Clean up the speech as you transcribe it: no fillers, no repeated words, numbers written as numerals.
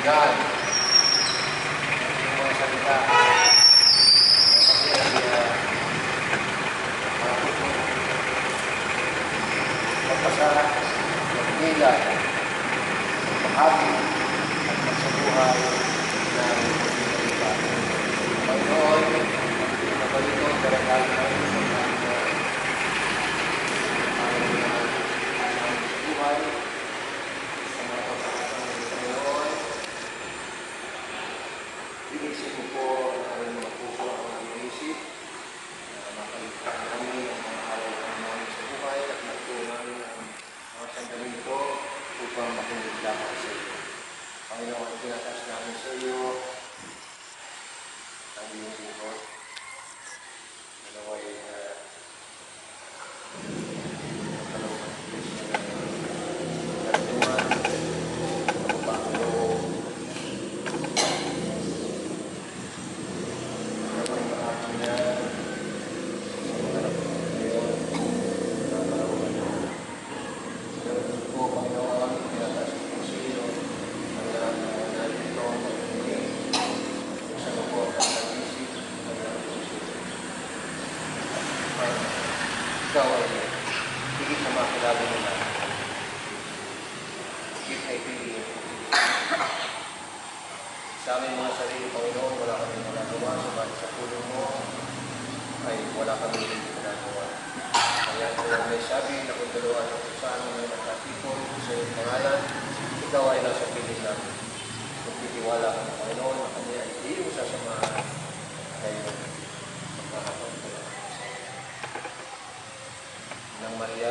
pakinggan yung mga salita. Kasi magpasarap, magnilay, maghati, at magsabuhay na iba. Panginoon, nabalito, daragay na rin sa buhay, sa mga kapatid ng Panginoon. Inisip mo po ang aming mga puso, ang aming isip, na makaligtaan namin ang mga araw namin sa buhay at magtuon namin ang mga sandali ito upang makinig lamang sa iyo. Panginoon, tinatas namin sa iyo ang iyong buhot. Naway magkalawang Diyos na nagtuman, magpapaloob, nagawin ang aking na ngayon, nakakalawan. Ganun po, Panginoon, tinatas ko sa iyo ang lahat na narito, magpapaloob. Buksan mo po ang nag-isip, ang nag-isip. Ikaw ay higit na makilala nila. Higit na ipigil. Sa aming mga sarili, Panginoon, wala kami magagawa. Subalit sa tulong mo ay wala kami ginagawa. Kaya kung may sabi na kung dalawa ng sa amin ay nakatipon sa iyong pangalan, ikaw ay nasa piling namin. Kung titiwala ka ng Panginoon, na kami ay iyong sasamahan ngayon. Magkakapag ng Maria,